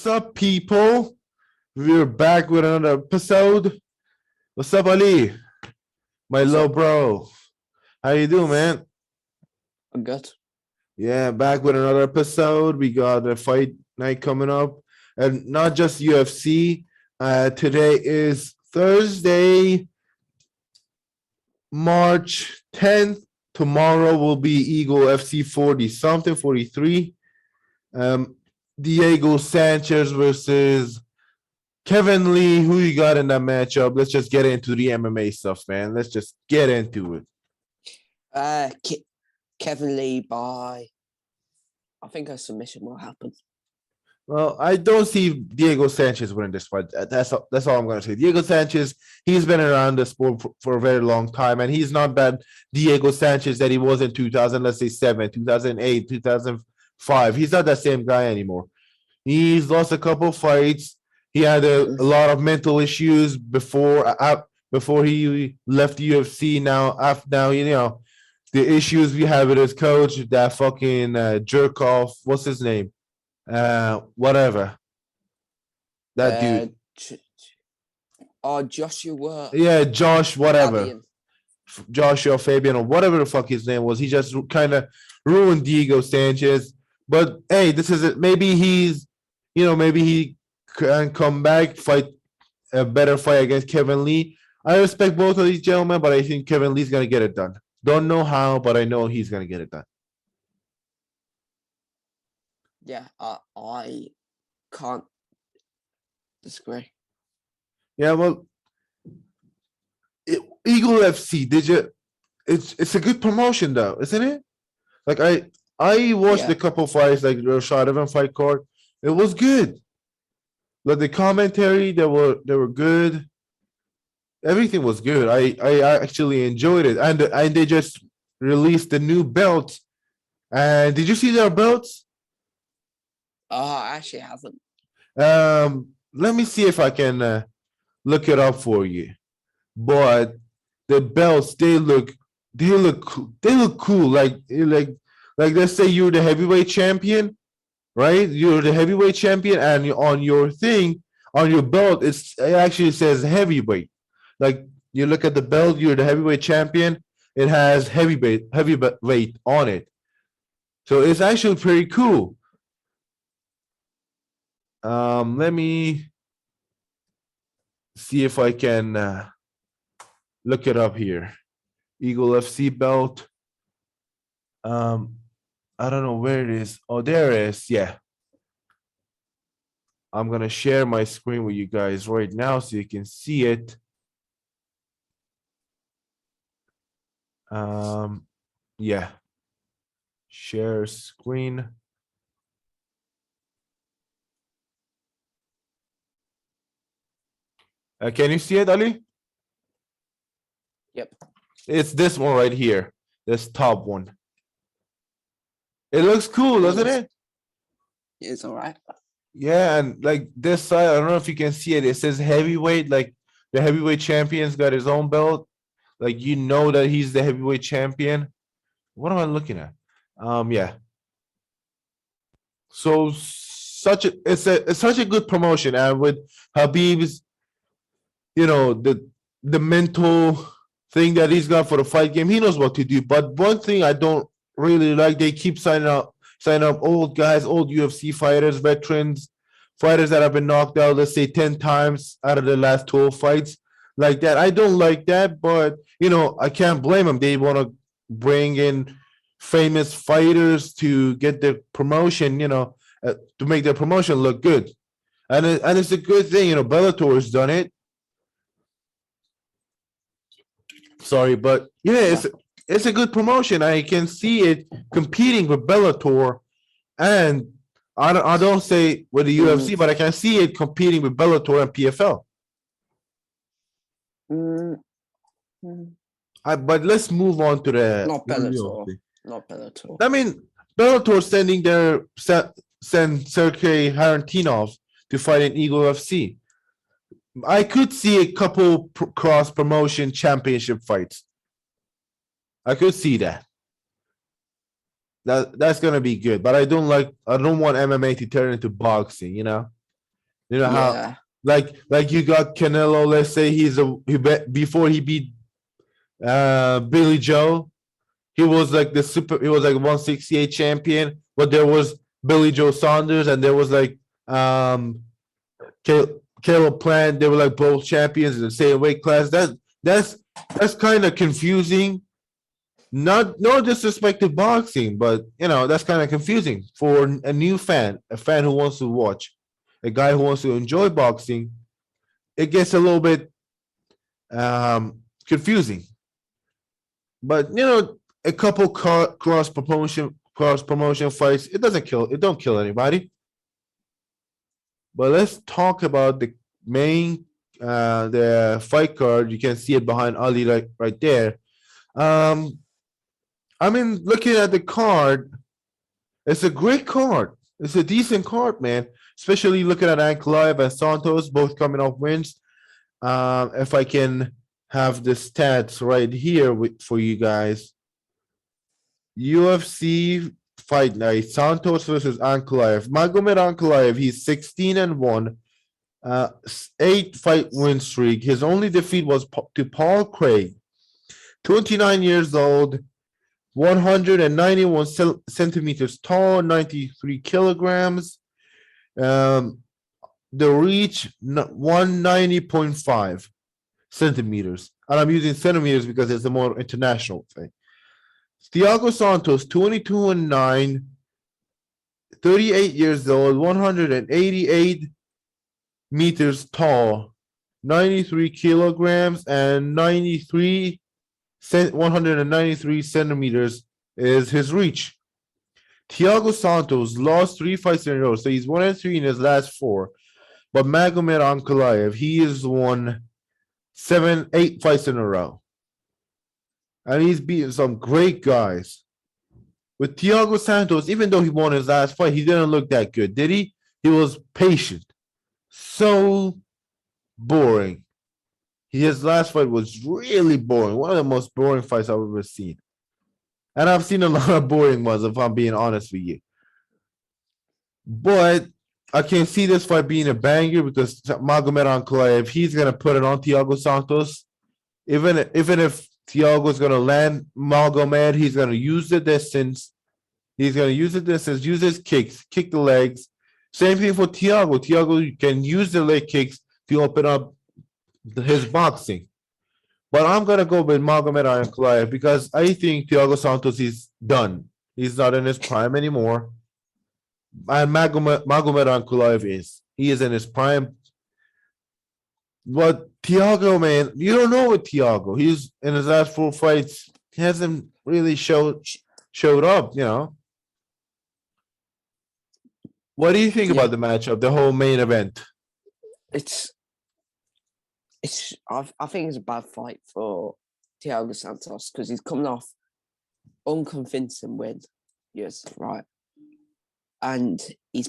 What's up, people? We're back with another episode. What's up, Ali? My What's little up? bro. How you doing, man? I'm good. Yeah, back with another episode. We got a fight night coming up, and not just UFC. Today is Thursday, March 10th. Tomorrow will be Eagle FC 40 something 43. Um, Diego Sanchez versus Kevin Lee. Who you got in that matchup? Let's just get into the MMA stuff, man. Let's just get into it. Kevin Lee by, I think a submission will happen. Well, I don't see Diego Sanchez winning this fight. That's all I'm going to say. Diego Sanchez, he's been around the sport for a very long time, and he's not that Diego Sanchez that he was in 2000, let's say 7, 2008, 2005. He's not that same guy anymore. He's lost a couple fights. He had a lot of mental issues before he left the UFC. Now you know the issues we have with his coach, that fucking jerk off. What's his name? Whatever. That dude. Joshua. Yeah, Josh, whatever. Fabian. Joshua Fabian or whatever the fuck his name was. He just kind of ruined Diego Sanchez. But hey, this is it. Maybe maybe he can come back, fight a better fight against Kevin Lee. I respect both of these gentlemen, but I think Kevin Lee's gonna get it done. Don't know how, but I know he's gonna get it done. Yeah, I can't disagree. Yeah, well, Eagle FC, did you? It's a good promotion though, isn't it? Like I watched a couple fights, like the Rashad Evans fight card. It was good. Like the commentary, they were good. Everything was good. I actually enjoyed it, and they just released the new belt. And did you see their belts? I actually haven't. Let me see if I can look it up for you. But the belts, they look cool. Like let's say you're the heavyweight champion, right? You're the heavyweight champion, and on your thing, on your belt, it actually says heavyweight. Like you look at the belt, you're the heavyweight champion. It has heavyweight on it, so it's actually pretty cool. Let me see if I can look it up here. Eagle FC belt. I don't know where it is. Oh, there it is. Yeah. I'm gonna share my screen with you guys right now so you can see it. Yeah. Share screen. Can you see it, Ali? Yep. It's this one right here. This top one. It looks cool, doesn't it? It's all right. Yeah, and like this side, I don't know if you can see it. It says heavyweight, like the heavyweight champion's got his own belt. Like you know that he's the heavyweight champion. What am I looking at? Yeah. So it's such a good promotion, and with Habib's, the mental thing that he's got for the fight game, he knows what to do. But one thing I don't really like, they keep signing up old guys, old UFC fighters, veterans, fighters that have been knocked out, let's say 10 times out of the last 12 fights, like that. I don't like that, but I can't blame them. They want to bring in famous fighters to get their promotion, to make their promotion look good. And it's a good thing, Bellator has done it. Sorry, but yeah, it's a good promotion. I can see it competing with Bellator, and I don't say with the UFC, but I can see it competing with Bellator and PFL. But let's move on to the Not Bellator. Not Bellator. I mean, Bellator send Sergey Harantinov to fight in Eagle FC. I could see a couple cross promotion championship fights. I could see that. That's gonna be good, but I don't want MMA to turn into boxing, You know how Yeah. like you got Canelo, let's say he bet before he beat Billy Joe, he was like he was like 168 champion, but there was Billy Joe Saunders and there was like Caleb Plant, they were like both champions in the same weight class. That's kind of confusing. Not no disrespect to boxing, but you know that's kind of confusing for a new fan, a fan who wants to watch, a guy who wants to enjoy boxing. It gets a little bit confusing. But you know, a couple cross promotion fights, it don't kill anybody. But let's talk about the main the fight card. You can see it behind Ollie right there. Um I mean, looking at the card, it's a great card. It's a decent card, man. Especially looking at ankalaev and Santos, both coming off wins. If I can have the stats right here for you guys. UFC Fight Night, Santos versus Ankalaev. Magomed Ankalaev, he's 16-1. 8-fight win streak. His only defeat was to Paul Craig. 29 years old. 191 centimeters tall, 93 kilograms. The reach 190.5 centimeters. And I'm using centimeters because it's a more international thing. Thiago Santos, 22-9, 38 years old, 188 meters tall, 93 kilograms, and 193 centimeters is his reach. Thiago Santos lost 3 fights in a row, so he's 1-3 in his last 4. But Magomed Ankalaev, he has won 8 fights in a row. And he's beaten some great guys. With Thiago Santos, even though he won his last fight, he didn't look that good, did he? He was patient. So boring. His last fight was really boring. One of the most boring fights I've ever seen. And I've seen a lot of boring ones, if I'm being honest with you. But I can see this fight being a banger because Magomed Ankalaev, he's going to put it on Thiago Santos. Even if Thiago's going to land Magomed, he's going to use the distance. He's going to use the distance, use his kicks, kick the legs. Same thing for Thiago. Thiago can use the leg kicks to open up his boxing. But I'm going to go with Magomed Ankalaev because I think Thiago Santos is done. He's not in his prime anymore. And Magomed Ankalaev is. He is in his prime. But Thiago, man, you don't know with Thiago. He's in his last 4 fights. He hasn't really showed up, you know. What do you think about the matchup, the whole main event? I think it's a bad fight for Thiago Santos because he's coming off unconvincing win. Yes, right. And he's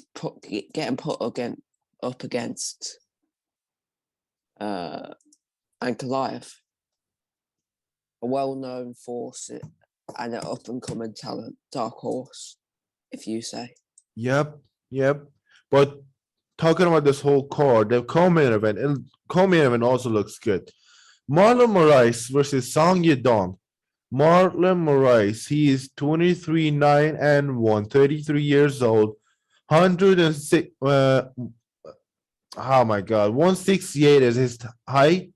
getting put up against Ankalaev, a well-known force and an up-and-coming talent, dark horse, if you say. Yep. But talking about this whole card, the co-main event also looks good. Marlon Moraes versus Song Yadong. Marlon Moraes, he is 23-9-1, 33 years old, 106. Oh my God, 168 is his height,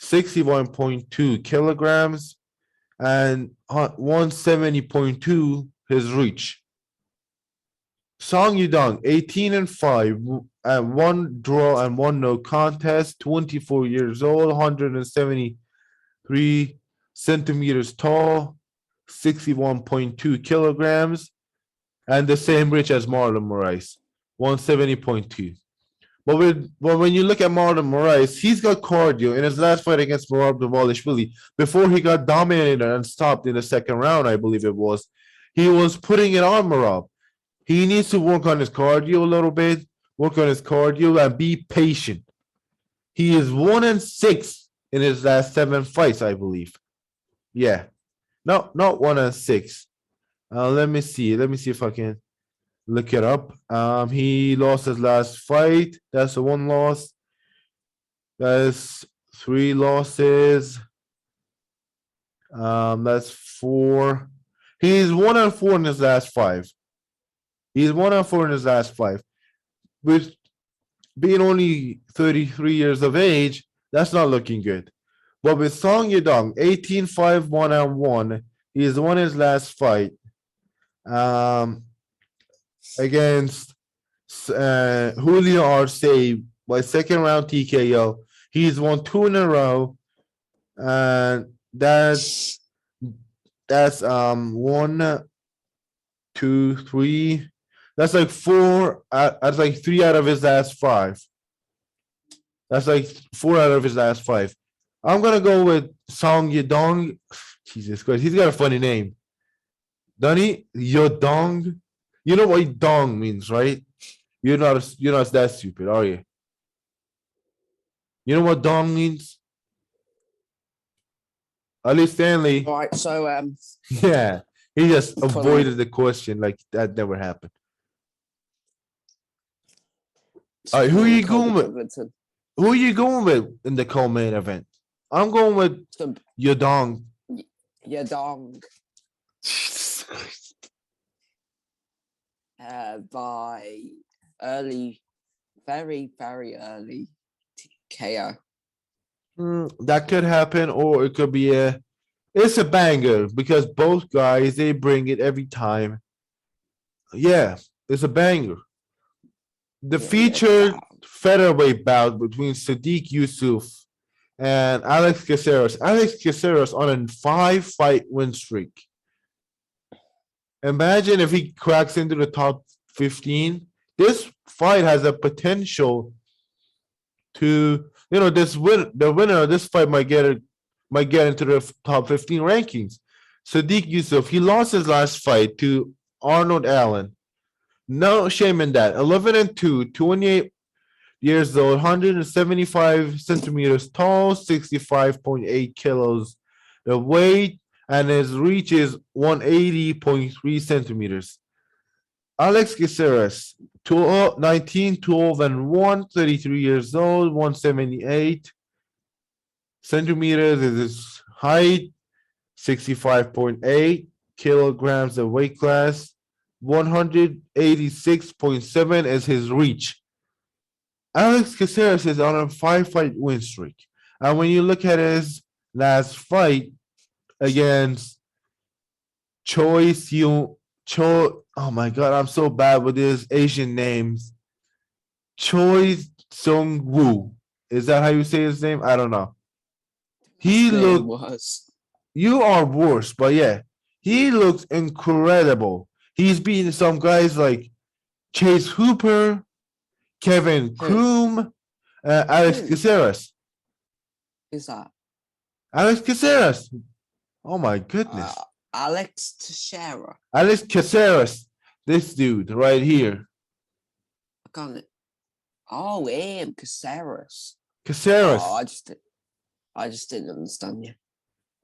61.2 kilograms, and 170.2 his reach. Song Yudong, 18-5, and 1 draw and 1 no contest, 24 years old, 173 centimeters tall, 61.2 kilograms, and the same reach as Marlon Moraes, 170.2. But when you look at Marlon Moraes, he's got cardio. In his last fight against Merab Dvalishvili, before he got dominated and stopped in the 2nd round, I believe it was, he was putting it on Merab. He needs to work on his cardio a little bit, work on his cardio, and be patient. He is 1-6 in his last 7 fights, I believe. Yeah. No, not 1-6. Let me see. Let me see if I can Look it up. He lost his last fight. That's the one loss. That's 3 losses. That's 4. He's 1-4 in his last 5. He's 1-4 in his last 5. With being only 33 years of age, that's not looking good. But with Song Yadong, 18-5, 1-1, he's won his last fight. Against Julio Arce by second round TKO. He's won 2 in a row. And that's 1, 2, 3. That's like 4. That's like 3 out of his last 5. That's like 4 out of his last 5. I'm gonna go with Song Yadong. Jesus Christ, he's got a funny name. Donny Yodong. You know what dong means, right? You're not that stupid, are you? You know what dong means? Ali Stanley. All right, so Yeah, he just Funny. avoided the question like that never happened. All right, who are you going with? Covington. Who are you going with in the co-main event? I'm going with It's gonna Yodong. be Yadong Jesus Christ. by early, very early KO. That could happen, or it could be it's a banger because both guys they bring it every time. Yeah, it's a banger. The Yeah, featured yeah. featherweight bout between Sadiq Yusuf and Alex Caceres. Alex Caceres on a 5-fight win streak. Imagine if he cracks into the top 15. This fight has a potential to, the winner of this fight might get into the top 15 rankings. Sadiq Yusuf, he lost his last fight to Arnold Allen. No shame in that. 11-2, 28 years old, 175 centimeters tall, 65.8 kilos. The weight and his reach is 180.3 centimeters. Alex Caceres, 19, 12-1, 33 years old, 178 centimeters is his height, 65.8 kilograms of weight class, 186.7 is his reach. Alex Caceres is on a 5-fight win streak. And when you look at his last fight against oh my god, I'm so bad with his Asian names. Choi Sung Woo. Is that how you say his name? I don't know. He His name looked, was you are worse, but yeah, he looks incredible. He's beating some guys like Chase Hooper, Kevin Kroom, Alex Who? Caceres. Who's that? Alex Caceres. Oh my goodness. Alex Teixeira. Alex Caceres. This dude right here. I can't. Oh, him, Caceres. Caceres. Oh, I just didn't understand you.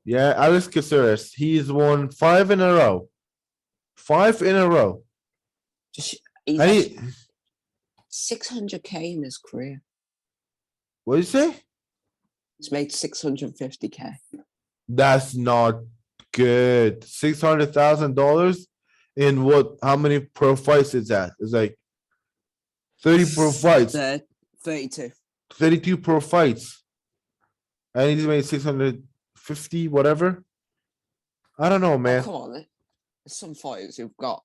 Yeah, Alex Caceres. He's won 5 in a row. 5 in a row. He's And actually 600K in his career. what did you say? He's made 650K. That's not good. $600,000 in what? How many pro fights is that? It's like 30 pro fights, 32. 32 pro fights, and he's made 650, whatever. I don't know, Oh, man. come on. There's some fighters who've got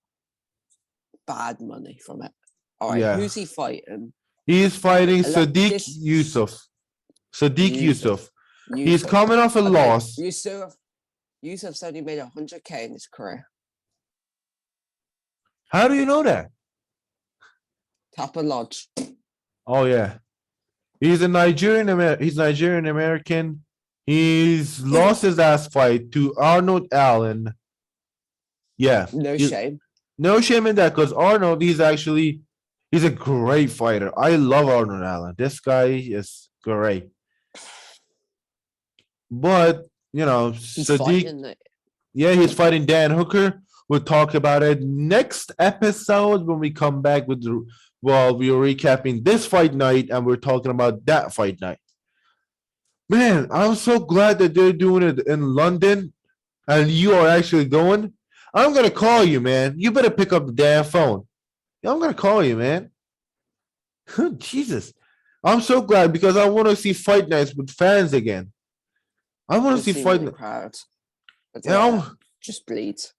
bad money from it. All right, Yeah. who's he fighting? He's fighting I like Sadiq this- Yusuf. Sadiq Yusuf. He's Yusuf. coming off a Okay, loss. Yusuf's only made 100K in his career. How do you know that? Tapper Lodge. Oh yeah, he's a Nigerian American. He's lost his last fight to Arnold Allen. Yeah, No he- shame. no shame in that because Arnold, he's a great fighter. I love Arnold Allen. This guy is great. But He's Sadiq, fighting yeah, he's fighting Dan Hooker, We'll talk about it next episode when we come back with the, well, we are recapping this fight night and we're talking about that fight night. Man, I'm so glad that they're doing it in London and you are actually going. I'm gonna call you, man. You better pick up the damn phone. I'm gonna call you, man. Jesus. I'm so glad because I want to see fight nights with fans again. I want to Just see see fight. the crowd. But Yeah, yeah, just bleeds.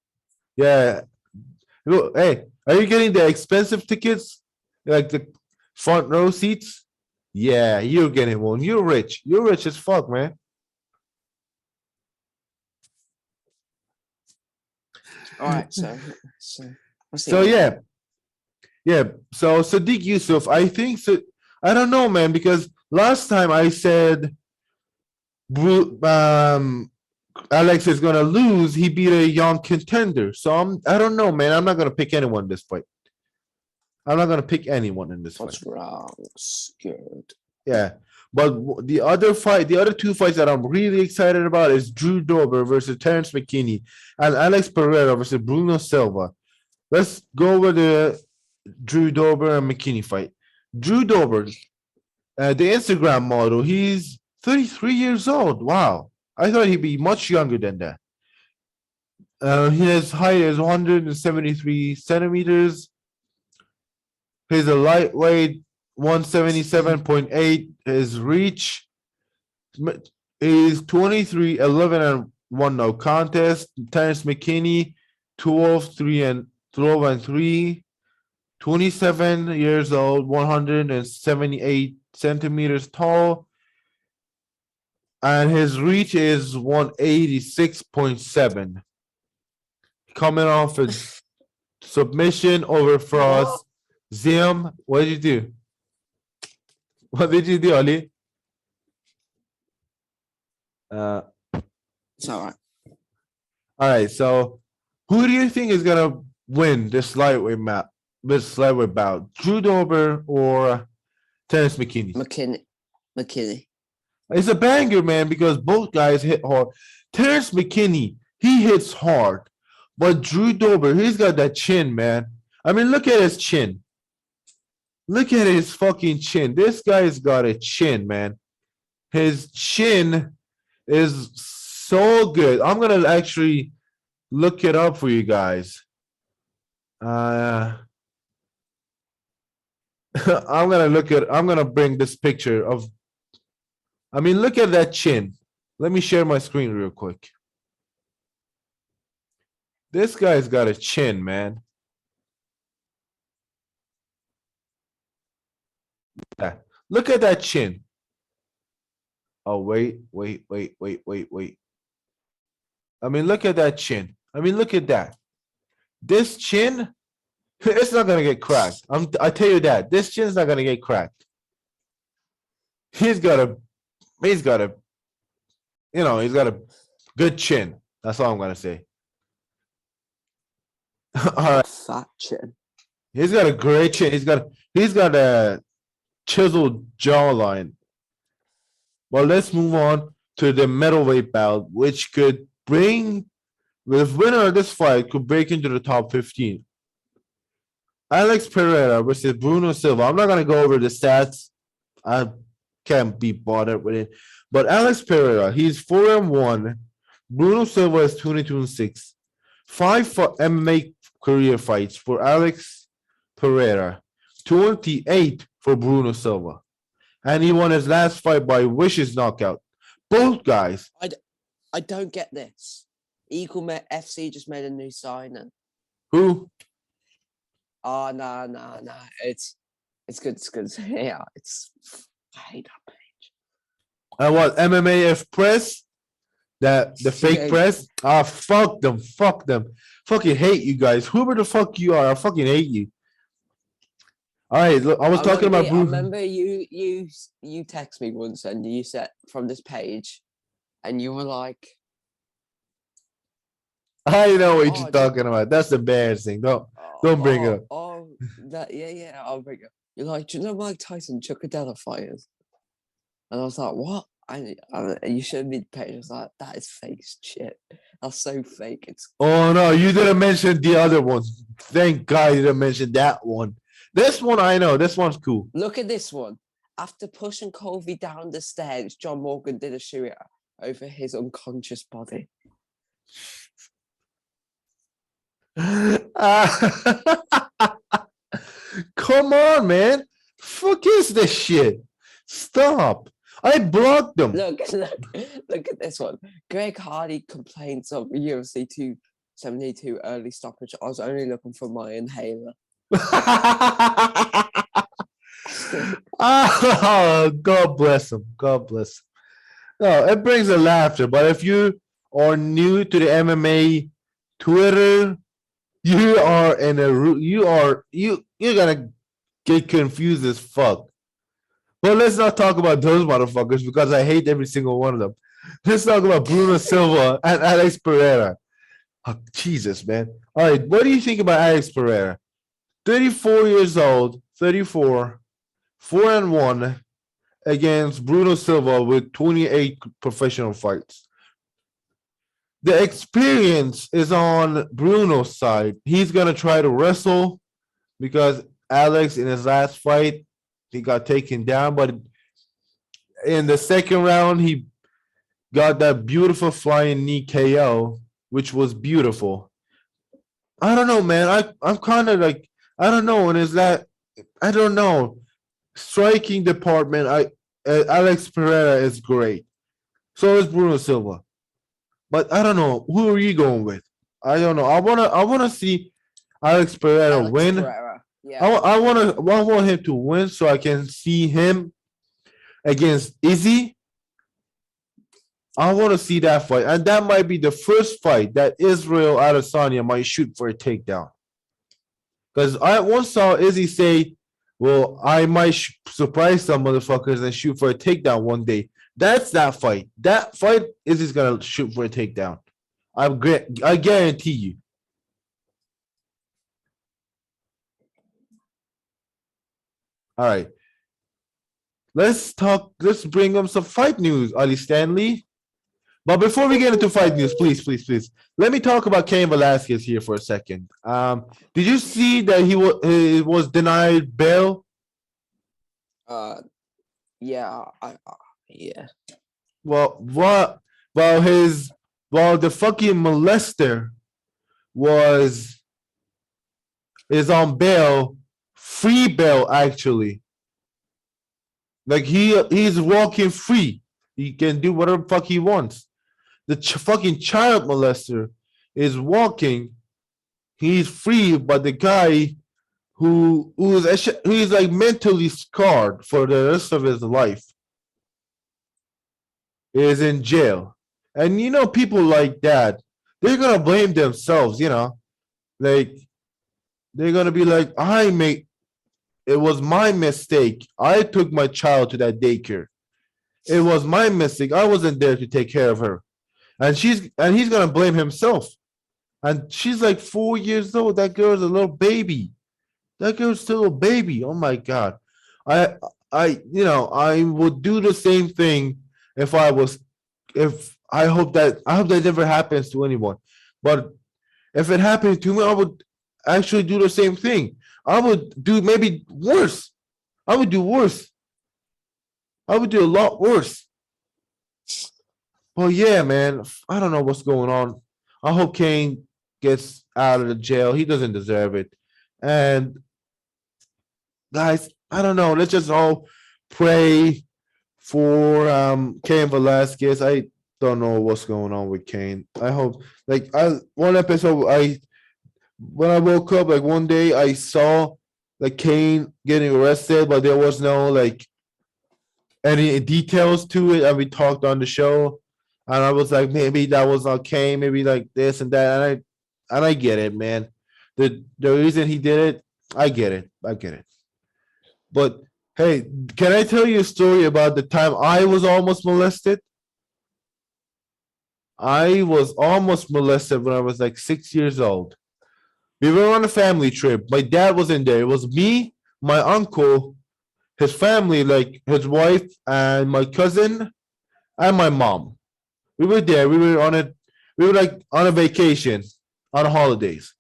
yeah. Look, hey, are you getting the expensive tickets? Like the front row seats? Yeah, you're getting one. You're rich. You're rich as fuck, man. All right, so what's the So other yeah, one? yeah. So Sadiq Yusuf, I think so. I don't know, man, because last time I said Alex is gonna lose. He beat a young contender. So I don't know, man. I'm not gonna pick anyone this fight. I'm not gonna pick anyone in this fight. What's wrong? Scared. Yeah. But the other fight, the other two fights that I'm really excited about is Drew Dober versus Terrence McKinney and Alex Pereira versus Bruno Silva. Let's go over the Drew Dober and McKinney fight. Drew Dober, the Instagram model, he's 33 years old. Wow. I thought he'd be much younger than that. His height is 173 centimeters. He's a lightweight, 177.8. His reach is 23, 11 and 1 no contest. Terrence McKinney, 12 and 3, 27 years old, 178 centimeters tall. And his reach is 186.7. Coming off a submission over Frost. Zim, what did you do? What did you do, Ollie? It's all right. All right, so who do you think is gonna win this lightweight map? This lightweight bout, Drew Dober or Terrence McKinney? McKinney. It's a banger, man, because both guys hit hard. Terrence McKinney, he hits hard, but Drew Dober, he's got that chin, man. I mean, look at his chin. Look at his fucking chin. This guy's got a chin, man. His chin is so good. I'm gonna actually look it up for you guys. I'm gonna bring this picture of, I mean, look at that chin. Let me share my screen real quick. This guy's got a chin, man. Yeah. Look at that chin. Oh, wait. I mean, look at that chin. I mean, look at that. This chin, it's not gonna get cracked. I tell you that. This chin's not gonna get cracked. He's got a he's got a good chin. That's all I'm gonna say. All right. Fat chin. He's got a great chin. He's got a chiseled jawline. Well, let's move on to the middleweight bout, which could bring the winner of this fight could break into the top 15. Alex Pereira versus Bruno Silva. I'm not gonna go over the stats. I can't be bothered with it. But Alex Pereira, he's 4-1. Bruno Silva is 22-6. 5 MMA career fights for Alex Pereira. 28 for Bruno Silva. And he won his last fight by vicious knockout. Both guys. I don't get this. Eagle FC just made a new signing. Who? Oh, no. It's good. It's good. Yeah, I hate that page. And what? MMAF Press? The fake Yeah. press? Ah, fuck them. Fucking hate you guys. Whoever the fuck you are, I fucking hate you. All right, look, I was talking about I Bruno. remember you text me once and you said from this page, and you were like, I know what Oh, you're talking about. That's embarrassing. Don't bring it up. Oh, yeah, I'll bring it. You're like, do you know Mike Tyson Chuckadella fighters? And I was like, what? You showed me the picture. I was like, that is fake shit. That's so fake. It's Oh no, you didn't mention the other ones. Thank God you didn't mention that one. This one I know. This one's cool. Look at this one. After pushing Colby down the stairs, John Morgan did a shoot over his unconscious body. Come on, man. Fuck is this shit? Stop. I blocked them. Look at this one. Greg Hardy complains of UFC 272 early stoppage. I was only looking for my inhaler. Oh, God bless him. God bless him. No, it brings a laughter. But if you are new to the MMA Twitter, you are in a you're gonna get confused as fuck. But let's not talk about those motherfuckers because I hate every single one of them. Let's talk about Bruno Silva and Alex Pereira. Oh, Jesus, man. All right, what do you think about Alex Pereira? 34 years old, 34, 4-1 against Bruno Silva with 28 professional fights. The experience is on Bruno's side. He's going to try to wrestle because Alex in his last fight, he got taken down. But in the second round, he got that beautiful flying knee KO, which was beautiful. I don't know, man. I'm kind of like, I don't know. And is that, I don't know. Striking department, Alex Pereira is great. So is Bruno Silva. But I don't know. Who are you going with? I don't know. I wanna see Alex Pereira win. Pereira. Yeah. I want him to win so I can see him against Izzy. I want to see that fight. And that might be the first fight that Israel Adesanya might shoot for a takedown. Because I once saw Izzy say, well, I might surprise some motherfuckers and shoot for a takedown one day. That's that fight. That fight Izzy's going to shoot for a takedown. I guarantee you. All right. Let's bring up some fight news, Ali Stanley. But before we get into fight news, please, let me talk about Cain Velasquez here for a second. Did you see that he was denied bail? Yeah, yeah. Well, what? While the fucking molester is on bail, free bail actually. Like he's walking free. He can do whatever the fuck he wants. The fucking child molester is walking. He's free, but the guy who's like mentally scarred for the rest of his life is in jail. And you know, people like that, they're gonna blame themselves, you know. Like they're gonna be like, it was my mistake. I took my child to that daycare. It was my mistake. I wasn't there to take care of her. And he's gonna blame himself. And she's like 4 years old. That girl's a little baby. That girl's still a baby. Oh my God. I would do the same thing if I hope that never happens to anyone. But if it happened to me, I would actually do the same thing. I would do maybe worse. I would do worse. I would do a lot worse. Well, yeah, man. I don't know what's going on. I hope Cain gets out of the jail. He doesn't deserve it. And guys, I don't know. Let's just all pray for Cain Velasquez. I don't know what's going on with Cain. I hope one episode when I woke up, like one day I saw like Cain getting arrested, but there was no like any details to it, and we talked on the show, and I was like, maybe that was not Cain, maybe like this and that, and I get it, man. The reason he did it, I get it. But hey, can I tell you a story about the time I was almost molested? I was almost molested when I was like 6 years old. We were on a family trip. My dad wasn't there. It was me, my uncle, his family, like his wife and my cousin and my mom. We were there. We were like on a vacation, on holidays.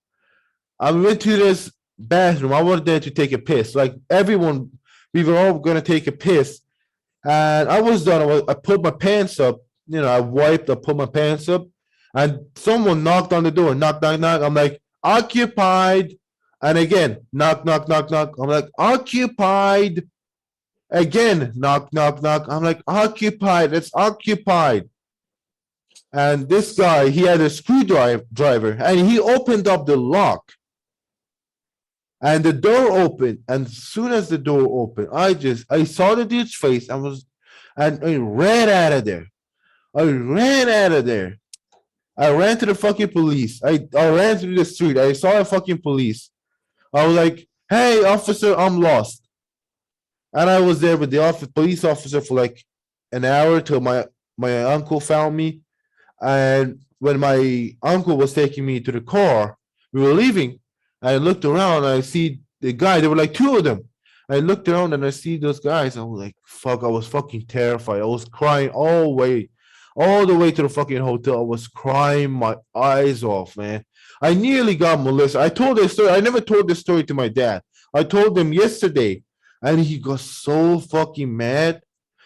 I went to this bathroom. I was there to take a piss. Like everyone, we were all gonna take a piss. And I was done. I put my pants up. I wiped. I put my pants up, and someone knocked on the door. Knock, knock, knock. I'm like, occupied. And again, knock, knock, knock, knock. I'm like, occupied. Again, knock, knock, knock. I'm like, occupied. It's occupied. And this guy, he had a screwdriver, and he opened up the lock. And the door opened, and as soon as the door opened, I saw the dude's face and I ran out of there. I ran out of there. I ran to the fucking police. I ran through the street. I saw a fucking police. I was like, hey, officer, I'm lost. And I was there with the police officer for like an hour till my uncle found me. And when my uncle was taking me to the car, we were leaving. I looked around, and I see the guy. There were like two of them. I looked around and I see those guys. I was like, fuck, I was fucking terrified. I was crying all the way to the fucking hotel. I was crying my eyes off, man. I nearly got molested. I told this story. I never told this story to my dad. I told him yesterday, and he got so fucking mad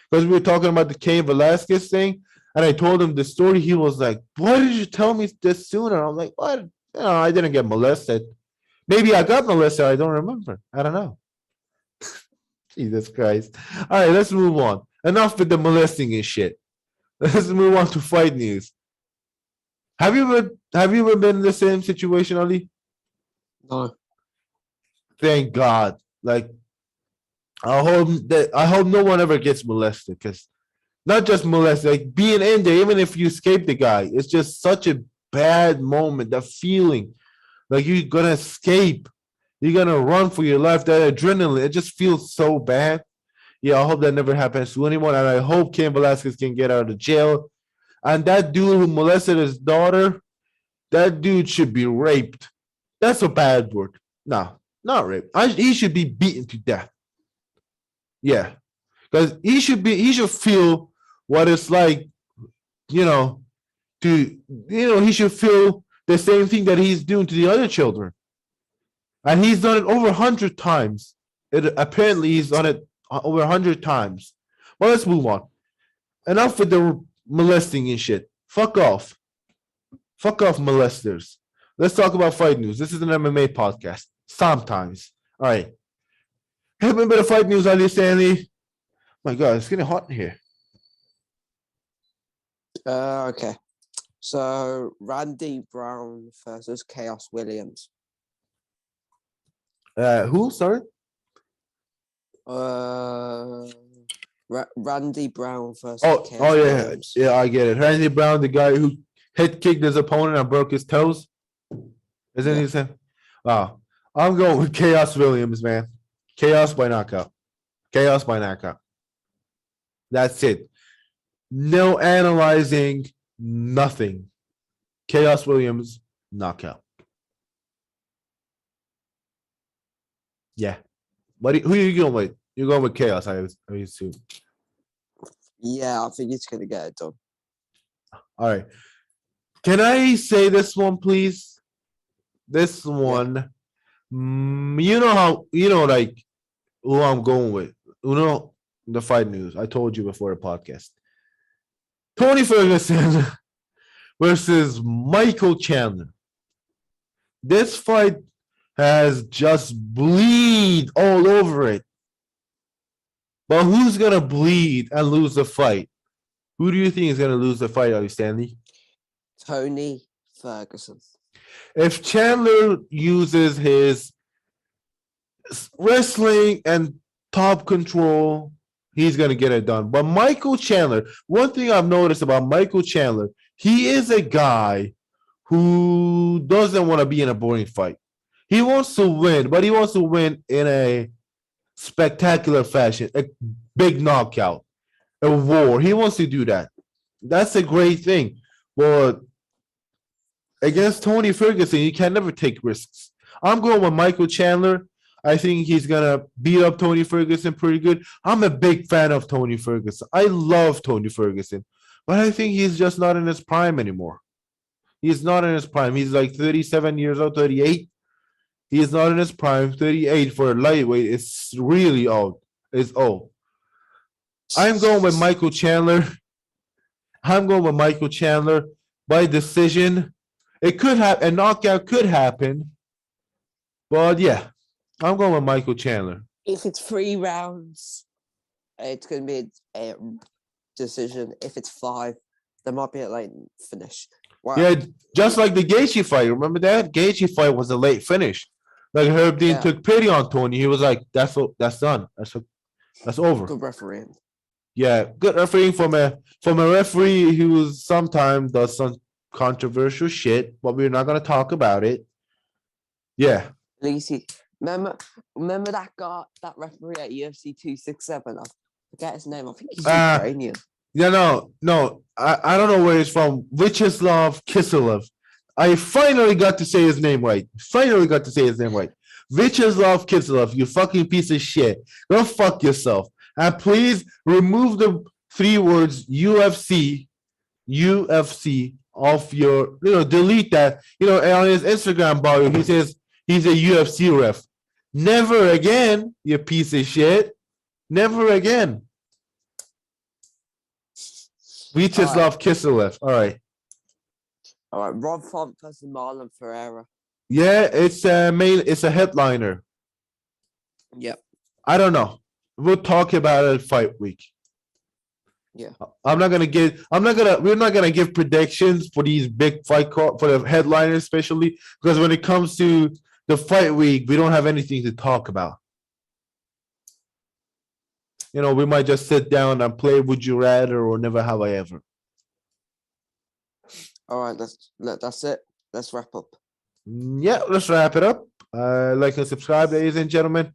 because we were talking about the Cain Velasquez thing. And I told him the story. He was like, why did you tell me this sooner? I'm like, what? I didn't get molested. Maybe I got molested. I don't remember. I don't know. Jesus Christ. All right, let's move on. Enough with the molesting and shit. Let's move on to fight news. Have you ever been in the same situation, Ollie? No. Thank God. Like, I hope no one ever gets molested, because not just molested, like being in there, even if you escape the guy, it's just such a bad moment. The feeling like you're gonna escape, you're gonna run for your life. That adrenaline, it just feels so bad. Yeah, I hope that never happens to anyone, and I hope Cain Velasquez can get out of jail. And that dude who molested his daughter, that dude should be raped. That's a bad word. No, not rape. He should be beaten to death. Yeah, because he should feel what it's like, he should feel the same thing that he's doing to the other children. And he's done it over 100 times. Apparently he's done it over 100 times. Well, let's move on. Enough with the molesting and shit. Fuck off. Fuck off, molesters. Let's talk about fight news. This is an MMA podcast. Sometimes. All right. Hit me a bit of fight news, Ali Stanley. My God, it's getting hot in here. Okay. So Randy Brown versus Chaos Williams. Who? Sorry. Randy Brown versus Chaos yeah, Williams. Yeah, I get it. Randy Brown, the guy who head kicked his opponent and broke his toes. Isn't he the same? Wow. I'm going with Chaos Williams, man. Chaos by knockout. Chaos by knockout. That's it. No analyzing, nothing. Chaos Williams, knockout. Yeah. But who are you going with? You're going with Chaos, I assume. Yeah, I think he's going to get it done. All right. Can I say this one, please? This one. Yeah. Like who I'm going with. The fight news. I told you before the podcast. Tony Ferguson versus Michael Chandler. This fight has just bleed all over it. But who's going to bleed and lose the fight? Who do you think is going to lose the fight, Ollie Stanley? Tony Ferguson. If Chandler uses his wrestling and top control, he's going to get it done. But Michael Chandler, one thing I've noticed about Michael Chandler, he is a guy who doesn't want to be in a boring fight. He wants to win, but he wants to win in a spectacular fashion, a big knockout, a war. He wants to do that. That's a great thing. But against Tony Ferguson, you can never take risks. I'm going with Michael Chandler. I think he's going to beat up Tony Ferguson pretty good. I'm a big fan of Tony Ferguson. I love Tony Ferguson. But I think he's just not in his prime anymore. He's not in his prime. He's like 37 years old, 38. He is not in his prime. 38 for a lightweight. It's really old. It's old. I'm going with Michael Chandler. I'm going with Michael Chandler by decision. It could have a knockout could happen. But yeah, I'm going with Michael Chandler. If it's 3 rounds, it's going to be a decision. If it's 5, there might be a late finish. Wow. Yeah, just like the Gaethje fight. Remember that? Gaethje fight was a late finish. Like Herb Dean took pity on Tony. He was like, "That's done. That's over." Good refereeing. Yeah, good refereeing from a referee who sometimes does some controversial shit, but we're not gonna talk about it. Yeah. At least remember that guy, that referee at UFC 267? I forget his name. I think he's Ukrainian. Yeah, no. I don't know where he's from. Vyacheslav Kiselev. I finally got to say his name right. Vyacheslav Kiselev, you fucking piece of shit. Go fuck yourself. And please remove the 3 words UFC off your, delete that. On his Instagram bio, he says he's a UFC ref. Never again, you piece of shit. Never again. Vyacheslav Kiselev. All right. Rob Font versus Marlon Ferreira. Yeah, it's a headliner. Yep. I don't know. We'll talk about it fight week. Yeah. We're not gonna give predictions for these big fight for the headliners, especially because when it comes to the fight week, we don't have anything to talk about. We might just sit down and play Would You Rather or Never Have I Ever. All right, that's it. Let's wrap up. Yeah, let's wrap it up. Like and subscribe, ladies and gentlemen.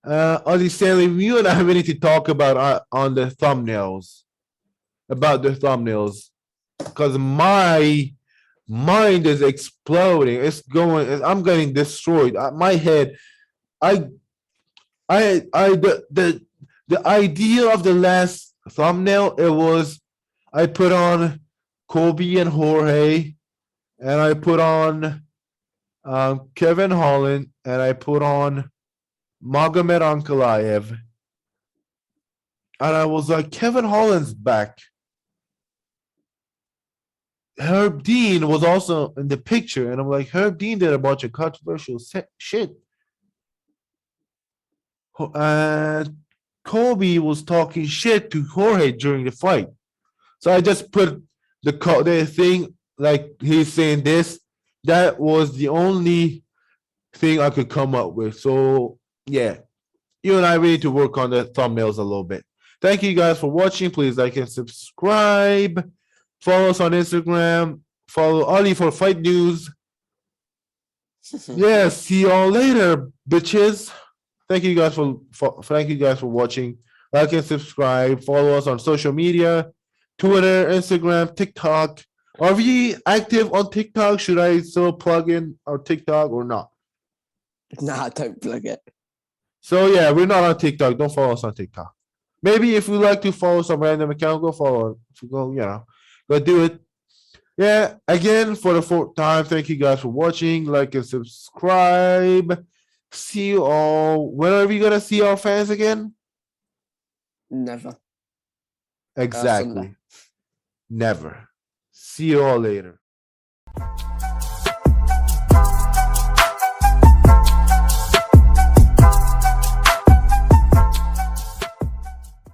Ollie Stanley, you and I we need to talk about on the thumbnails. About the thumbnails. Because my mind is exploding. I'm getting destroyed. My head. The idea of the last thumbnail, it was I put on Kobe and Jorge, and I put on Kevin Holland, and I put on magomed Ankalaev. And I was like, Kevin Holland's back. Herb Dean was also in the picture, and I'm like, Herb Dean did a bunch of controversial shit. Kobe was talking shit to Jorge during the fight. So I just put the thing like he's saying this. That was the only thing I could come up with. So yeah, you and I need to work on the thumbnails a little bit. Thank you guys for watching. Please like and subscribe. Follow us on Instagram. Follow Ollie for fight news. Yeah, see y'all later, bitches. Thank you guys for watching. Like and subscribe. Follow us on social media, Twitter, Instagram, TikTok. Are we active on TikTok? Should I still plug in our TikTok or not? Nah, don't plug it. So yeah, we're not on TikTok. Don't follow us on TikTok. Maybe if you like to follow some random account, go follow. Go do it. Yeah, again, for the 4th time, thank you guys for watching. Like and subscribe. See you all. When are we gonna see our fans again? Never. Exactly. Never. See you all later.